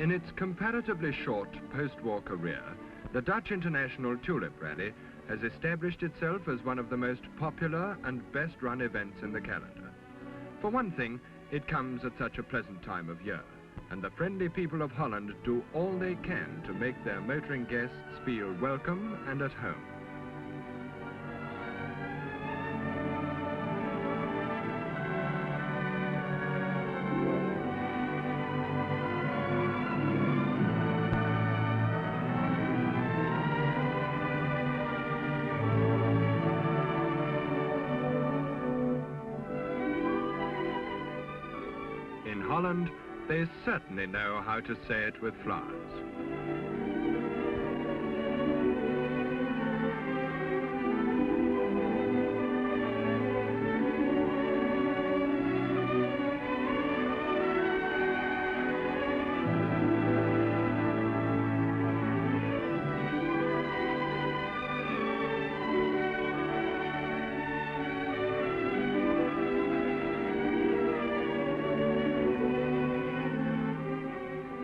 In its comparatively short post-war career, the Dutch International Tulip Rally has established itself as one of the most popular and best-run events in the calendar. For one thing, it comes at such a pleasant time of year, and the friendly people of Holland do all they can to make their motoring guests feel welcome and at home. In Holland, they certainly know how to say it with flowers.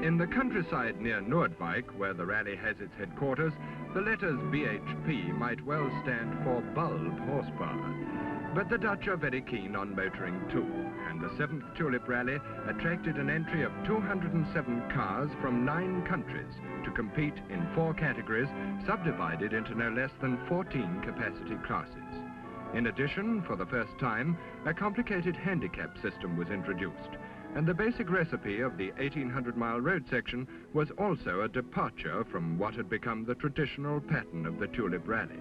In the countryside near Noordwijk, where the rally has its headquarters, the letters BHP might well stand for bulb horsepower. But the Dutch are very keen on motoring too, and the 7th Tulip Rally attracted an entry of 207 cars from 9 countries to compete in 4 categories, subdivided into no less than 14 capacity classes. In addition, for the first time, a complicated handicap system was introduced, and the basic recipe of the 1800-mile road section was also a departure from what had become the traditional pattern of the Tulip Rally.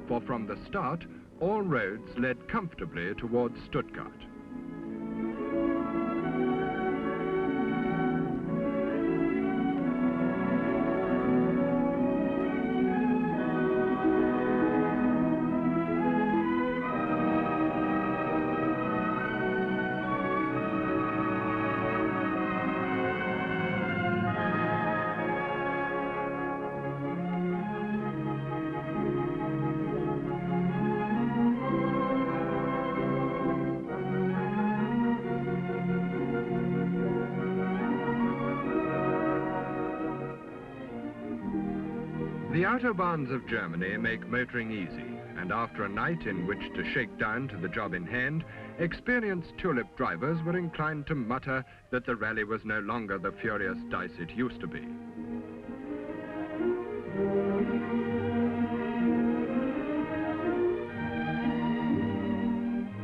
For from the start, all roads led comfortably towards Stuttgart. The autobahns of Germany make motoring easy, and after a night in which to shake down to the job in hand, experienced tulip drivers were inclined to mutter that the rally was no longer the furious dice it used to be.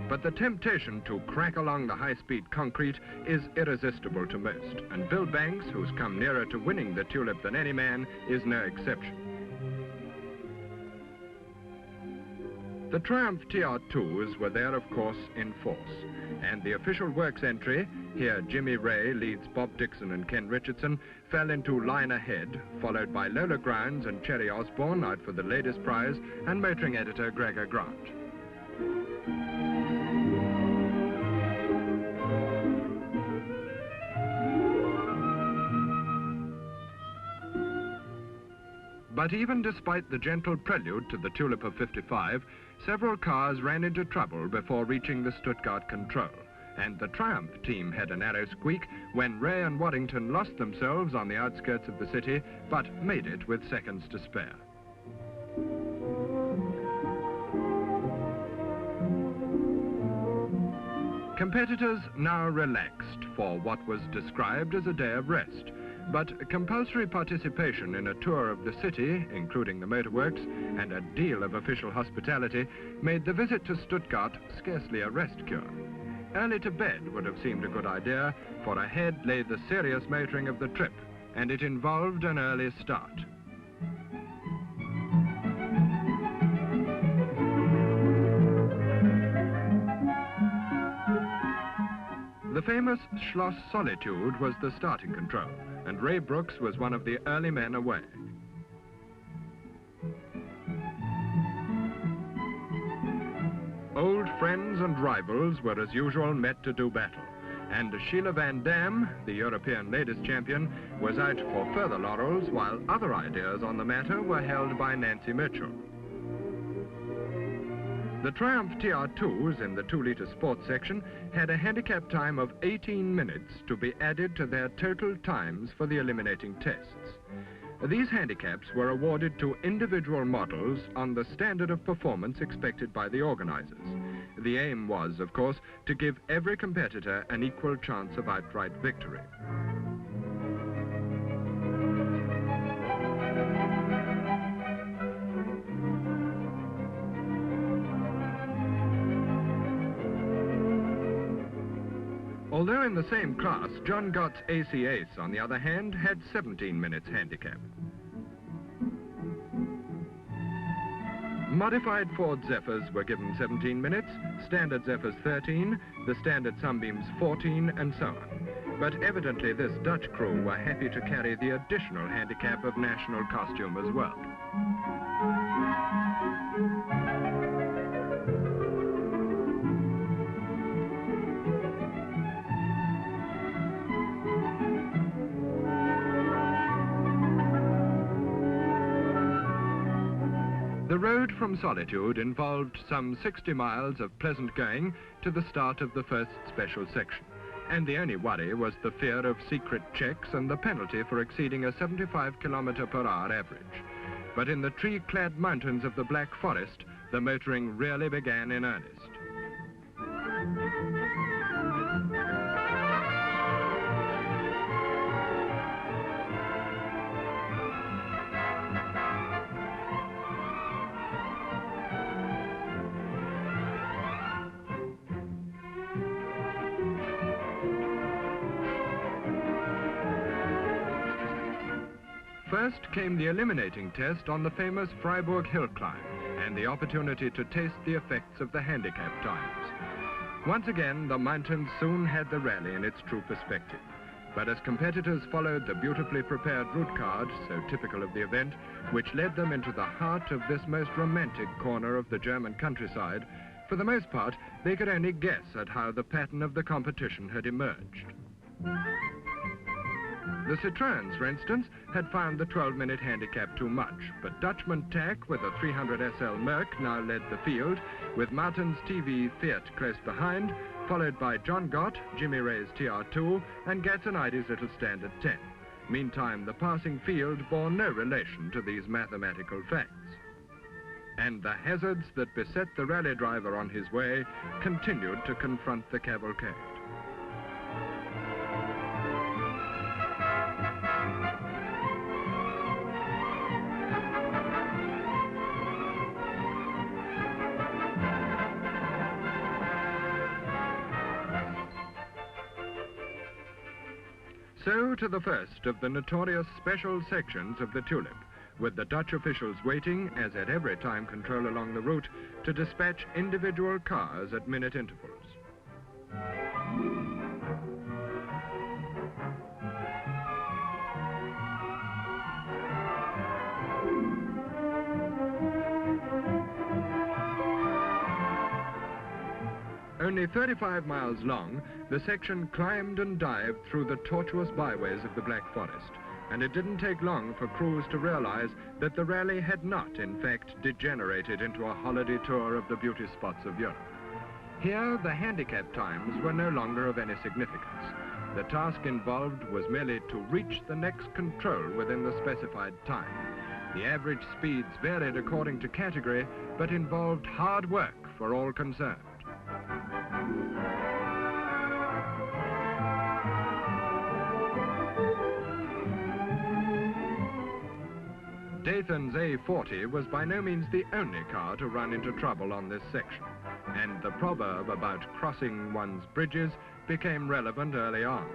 But the temptation to crack along the high-speed concrete is irresistible to most, and Bill Banks, who's come nearer to winning the Tulip than any man, is no exception. The Triumph TR2s were there, of course, in force, and the official works entry, here Jimmy Ray leads Bob Dixon and Ken Richardson, fell into line ahead, followed by Lola Grounds and Cherry Osborne out for the ladies' prize, and motoring editor Gregor Grant. But even despite the gentle prelude to the Tulip of '55, several cars ran into trouble before reaching the Stuttgart control, and the Triumph team had a narrow squeak when Ray and Waddington lost themselves on the outskirts of the city, but made it with seconds to spare. Competitors now relaxed for what was described as a day of rest, but compulsory participation in a tour of the city, including the motorworks, and a deal of official hospitality, made the visit to Stuttgart scarcely a rest cure. Early to bed would have seemed a good idea, for ahead lay the serious motoring of the trip, and it involved an early start. The famous Schloss Solitude was the starting control, and Ray Brooks was one of the early men away. Old friends and rivals were as usual met to do battle, and Sheila Van Dam, the European ladies champion, was out for further laurels, while other ideas on the matter were held by Nancy Mitchell. The Triumph TR2s in the 2-litre sports section had a handicap time of 18 minutes to be added to their total times for the eliminating tests. These handicaps were awarded to individual models on the standard of performance expected by the organisers. The aim was, of course, to give every competitor an equal chance of outright victory. Although in the same class, John Gott's AC Ace, on the other hand, had 17 minutes handicap. Modified Ford Zephyrs were given 17 minutes, Standard Zephyrs 13, the Standard Sunbeams 14, and so on. But evidently this Dutch crew were happy to carry the additional handicap of national costume as well. The road from Solitude involved some 60 miles of pleasant going to the start of the first special section. And the only worry was the fear of secret checks and the penalty for exceeding a 75 km/h average. But in the tree-clad mountains of the Black Forest, the motoring really began in earnest. First came the eliminating test on the famous Freiburg hill climb and the opportunity to taste the effects of the handicap times. Once again, the mountains soon had the rally in its true perspective. But as competitors followed the beautifully prepared route card, so typical of the event, which led them into the heart of this most romantic corner of the German countryside, for the most part, they could only guess at how the pattern of the competition had emerged. The Citroëns, for instance, had found the 12-minute handicap too much, but Dutchman Tack with a 300 SL Merc now led the field, with Martin's TV Fiat close behind, followed by John Gott, Jimmy Ray's TR2, and Gatsonides' little Standard 10. Meantime, the passing field bore no relation to these mathematical facts. And the hazards that beset the rally driver on his way continued to confront the cavalcade. So to the first of the notorious special sections of the Tulip, with the Dutch officials waiting, as at every time control along the route, to dispatch individual cars at minute intervals. Only 35 miles long, the section climbed and dived through the tortuous byways of the Black Forest, and it didn't take long for crews to realize that the rally had not, in fact, degenerated into a holiday tour of the beauty spots of Europe. Here, the handicap times were no longer of any significance. The task involved was merely to reach the next control within the specified time. The average speeds varied according to category, but involved hard work for all concerned. Dathan's A40 was by no means the only car to run into trouble on this section, and the proverb about crossing one's bridges became relevant early on.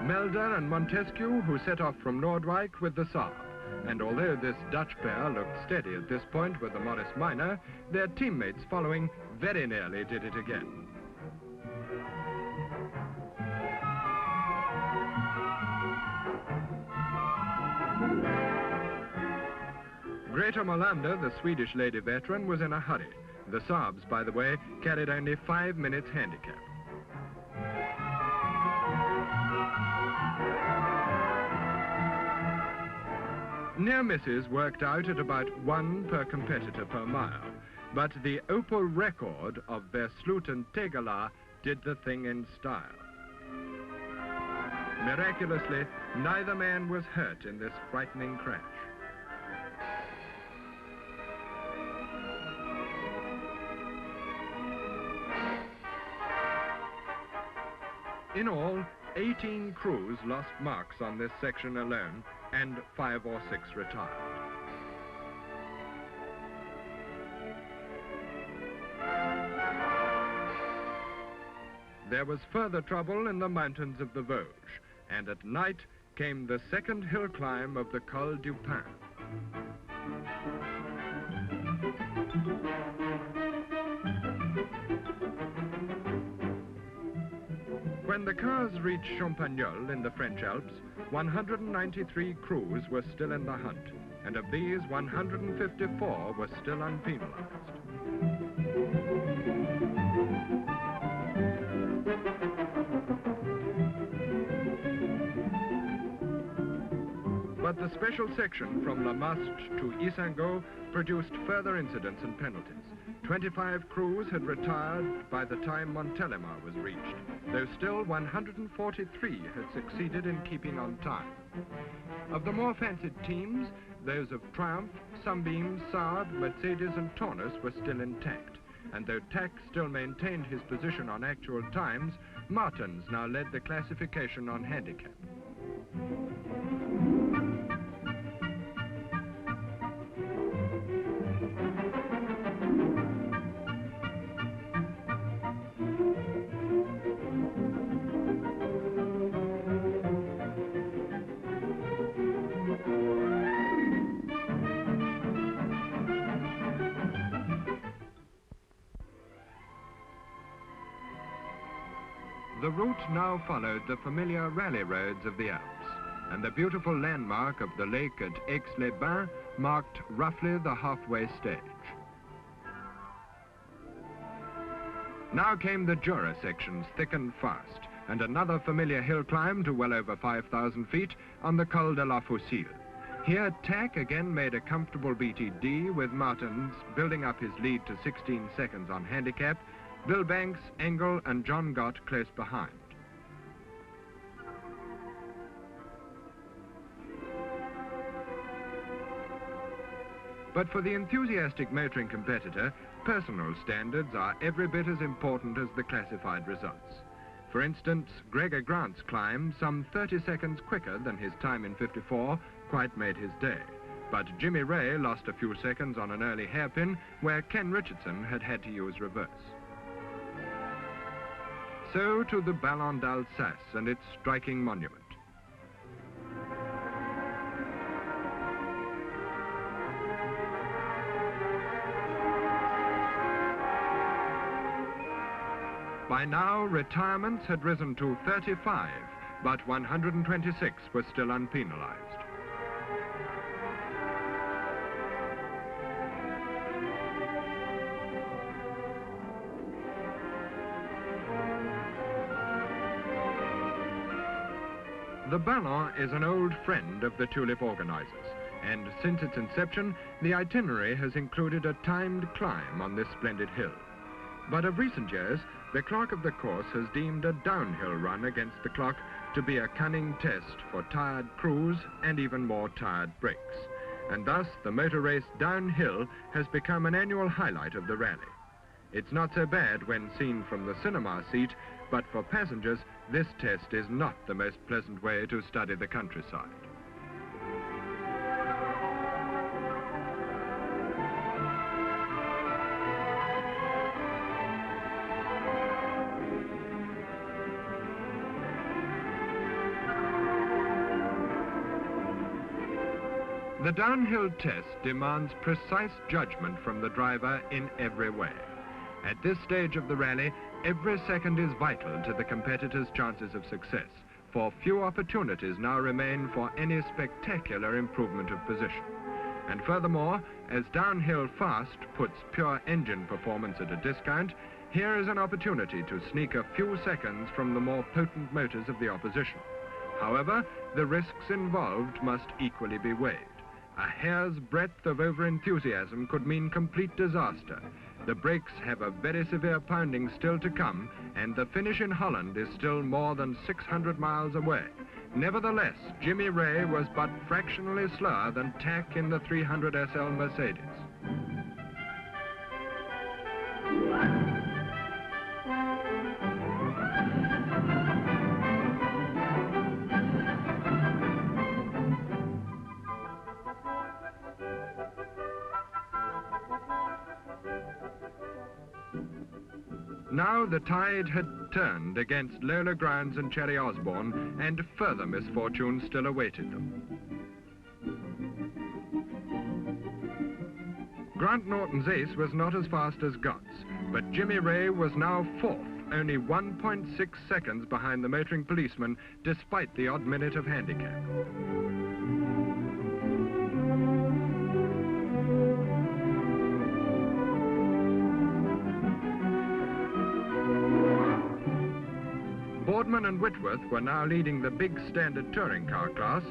Melder and Montesquieu, who set off from Noordwijk with the Saab, and although this Dutch pair looked steady at this point with the Morris Minor, their teammates following very nearly did it again. Greta Molander, the Swedish lady veteran, was in a hurry. The Saabs, by the way, carried only 5 minutes handicap. Near misses worked out at about 1 per competitor per mile, but the opal record of Versloot and Tegala did the thing in style. Miraculously, neither man was hurt in this frightening crash. In all, 18 crews lost marks on this section alone, and 5 or 6 retired. There was further trouble in the mountains of the Vosges, and at night came the second hill climb of the Col du Pin. When the cars reached Champagnole in the French Alps, 193 crews were still in the hunt, and of these, 154 were still unpenalized. But the special section from La Mastre to Issingeau produced further incidents and penalties. 25 crews had retired by the time Montélimar was reached, though still 143 had succeeded in keeping on time. Of the more fancied teams, those of Triumph, Sunbeam, Saab, Mercedes and Taunus were still intact, and though Tack still maintained his position on actual times, Martens now led the classification on handicap. The route now followed the familiar rally roads of the Alps, and the beautiful landmark of the lake at Aix-les-Bains marked roughly the halfway stage. Now came the Jura sections thick and fast, and another familiar hill climb to well over 5,000 feet on the Col de la Faucille. Here, Tack again made a comfortable BTD, with Martens building up his lead to 16 seconds on handicap, Bill Banks, Engel and John Gott close behind. But for the enthusiastic motoring competitor, personal standards are every bit as important as the classified results. For instance, Gregor Grant's climb, some 30 seconds quicker than his time in 54, quite made his day. But Jimmy Ray lost a few seconds on an early hairpin where Ken Richardson had to use reverse. So to the Ballon d'Alsace and its striking monument. By now, retirements had risen to 35, but 126 were still unpenalized. The Ballon is an old friend of the Tulip organizers, and since its inception, the itinerary has included a timed climb on this splendid hill. But of recent years, the clerk of the course has deemed a downhill run against the clock to be a cunning test for tired crews and even more tired brakes. And thus, the motor race downhill has become an annual highlight of the rally. It's not so bad when seen from the cinema seat, but for passengers, this test is not the most pleasant way to study the countryside. The downhill test demands precise judgment from the driver in every way. At this stage of the rally, every second is vital to the competitor's chances of success, for few opportunities now remain for any spectacular improvement of position. And furthermore, as downhill fast puts pure engine performance at a discount, here is an opportunity to sneak a few seconds from the more potent motors of the opposition. However, the risks involved must equally be weighed. A hair's breadth of over-enthusiasm could mean complete disaster. The brakes have a very severe pounding still to come, and the finish in Holland is still more than 600 miles away. Nevertheless, Jimmy Ray was but fractionally slower than Tack in the 300 SL Mercedes. Now the tide had turned against Lola Grounds and Cherry Osborne, and further misfortune still awaited them. Grant Norton's ace was not as fast as Gott's, but Jimmy Ray was now fourth, only 1.6 seconds behind the motoring policeman, despite the odd minute of handicap. Boardman and Whitworth were now leading the big standard touring car class.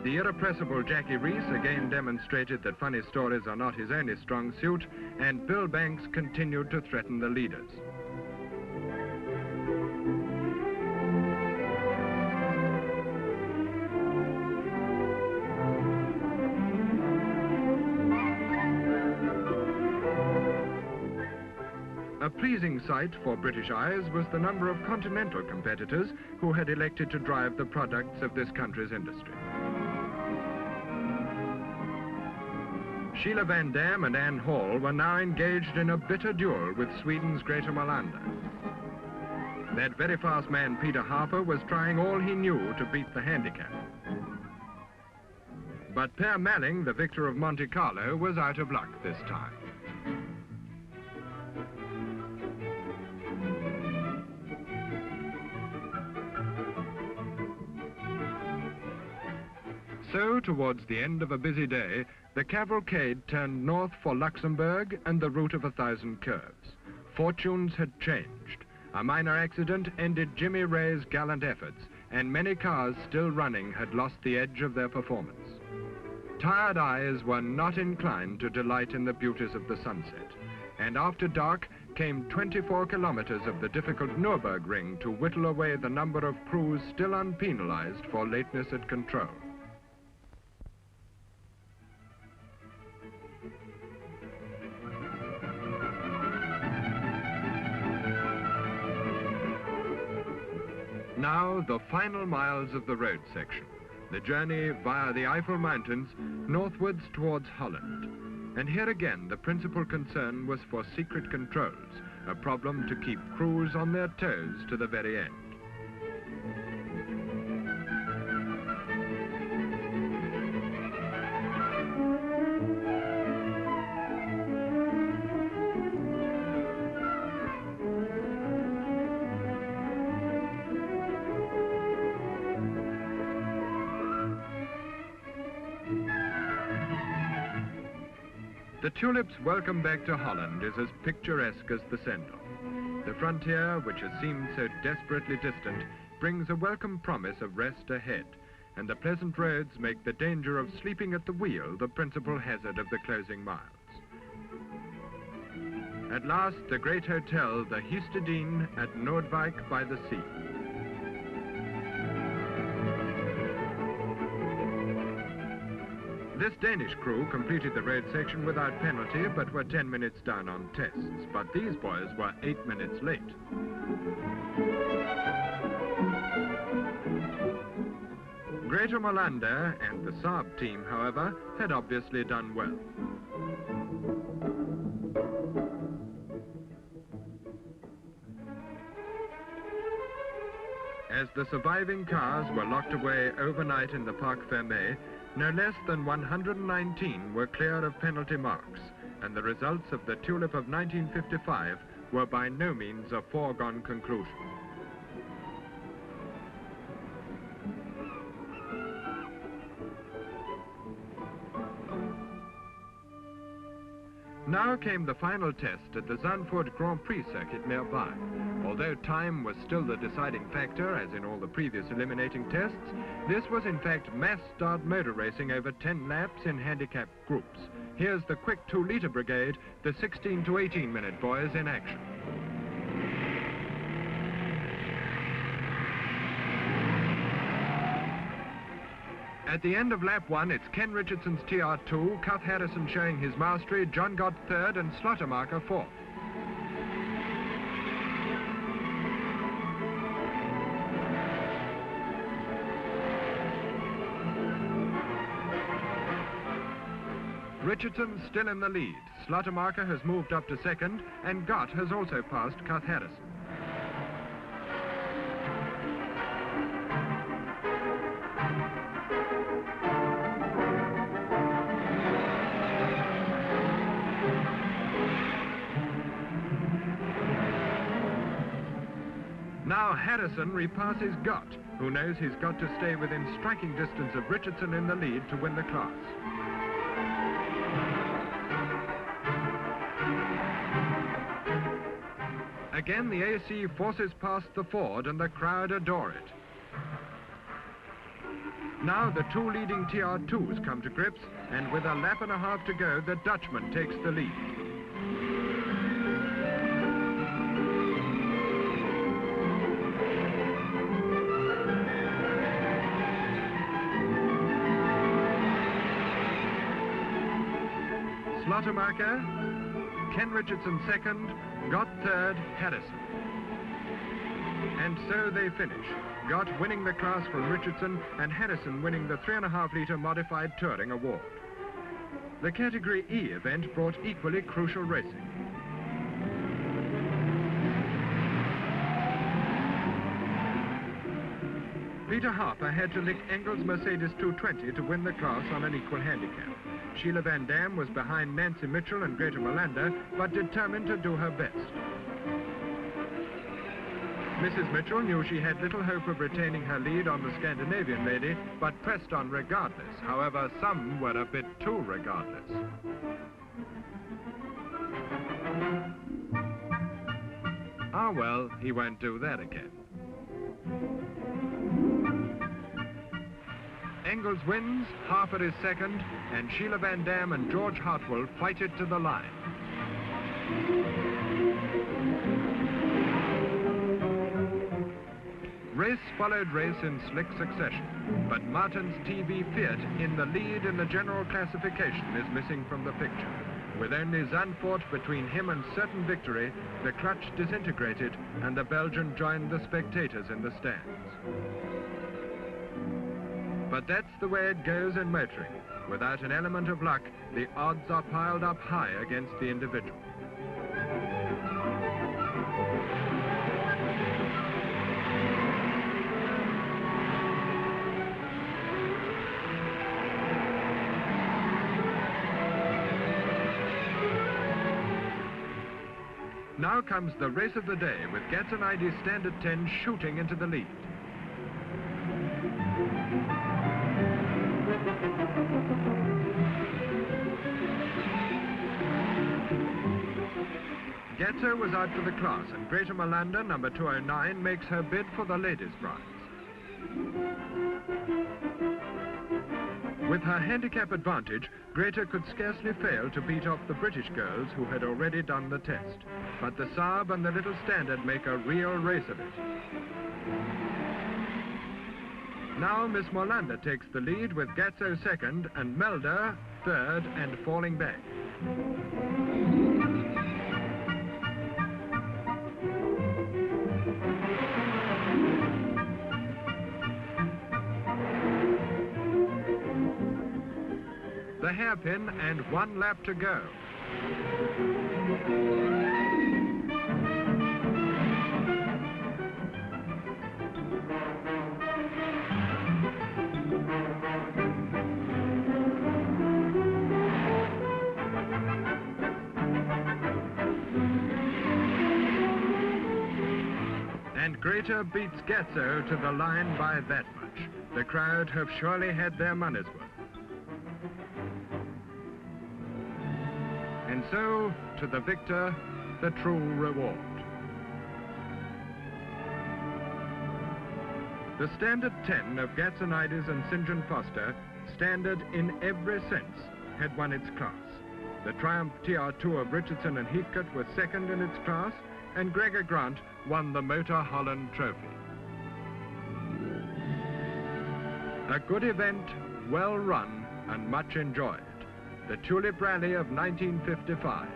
The irrepressible Jackie Reese again demonstrated that funny stories are not his only strong suit, and Bill Banks continued to threaten the leaders. A pleasing sight for British eyes was the number of continental competitors who had elected to drive the products of this country's industry. Sheila Van Dam and Ann Hall were now engaged in a bitter duel with Sweden's Greater Molander. That very fast man, Peter Harper, was trying all he knew to beat the handicap. But Per Malling, the victor of Monte Carlo, was out of luck this time. So, towards the end of a busy day, the cavalcade turned north for Luxembourg and the route of 1,000 curves. Fortunes had changed. A minor accident ended Jimmy Ray's gallant efforts, and many cars still running had lost the edge of their performance. Tired eyes were not inclined to delight in the beauties of the sunset, and after dark came 24 kilometers of the difficult Nürburgring to whittle away the number of crews still unpenalized for lateness at control. Now, the final miles of the road section, the journey via the Eifel Mountains northwards towards Holland. And here again, the principal concern was for secret controls, a problem to keep crews on their toes to the very end. The Tulip's welcome back to Holland is as picturesque as the send-off. The frontier, which has seemed so desperately distant, brings a welcome promise of rest ahead, and the pleasant roads make the danger of sleeping at the wheel the principal hazard of the closing miles. At last, the great hotel, the Hustedine at Noordwijk by the sea. This Danish crew completed the road section without penalty, but were 10 minutes down on tests. But these boys were 8 minutes late. Greater Molander and the Saab team, however, had obviously done well. As the surviving cars were locked away overnight in the Parc Fermé, no less than 119 were clear of penalty marks, and the results of the Tulip of 1955 were by no means a foregone conclusion. Now came the final test at the Zandvoort Grand Prix circuit nearby. Although time was still the deciding factor, as in all the previous eliminating tests, this was in fact mass start motor racing over 10 laps in handicapped groups. Here's the quick 2-litre brigade, the 16 to 18 minute boys in action. At the end of lap 1, it's Ken Richardson's TR2, Cuff Harrison showing his mastery, John Gott third and Slottermarker fourth. Richardson still in the lead. Slottermarker has moved up to second, and Gott has also passed Cuff Harrison. Now Harrison repasses Gott, who knows he's got to stay within striking distance of Richardson in the lead to win the class. Again, the AC forces past the Ford and the crowd adore it. Now the two leading TR2s come to grips, and with a lap and a half to go, the Dutchman takes the lead. Slottermarker, Ken Richardson second, Gott third, Harrison. And so they finish. Gott winning the class from Richardson and Harrison winning the 3.5-litre modified touring award. The Category E event brought equally crucial racing. Peter Harper had to lick Engel's Mercedes 220 to win the class on an equal handicap. Sheila Van Dam was behind Nancy Mitchell and Greta Melander, but determined to do her best. Mrs. Mitchell knew she had little hope of retaining her lead on the Scandinavian lady, but pressed on regardless. However, some were a bit too regardless. Ah, well, he won't do that again. Engels wins, Harper is second, and Sheila Van Dam and George Hartwell fight it to the line. Race followed race in slick succession, but Martin's TV Fiat in the lead in the general classification is missing from the picture. With only Zandvoort between him and certain victory, the clutch disintegrated and the Belgian joined the spectators in the stands. But that's the way it goes in motoring. Without an element of luck, the odds are piled up high against the individual. Now comes the race of the day, with Gatson ID Standard 10 shooting into the lead. Gatso was out for the class, and Greta Melander, number 209, makes her bid for the ladies' prize. With her handicap advantage, Greta could scarcely fail to beat off the British girls who had already done the test. But the Saab and the little Standard make a real race of it. Now Miss Molander takes the lead with Gatso second and Melder third and falling back. The hairpin and 1 lap to go. And Greta beats Gatso to the line by that much. The crowd have surely had their money's worth. And So, to the victor, the true reward. The Standard 10 of Gatsonides and St. John Foster, standard in every sense, had won its class. The Triumph TR2 of Richardson and Heathcote was second in its class, and Gregor Grant won the Motor Holland Trophy. A good event, well run and much enjoyed. The Tulip Rally of 1955.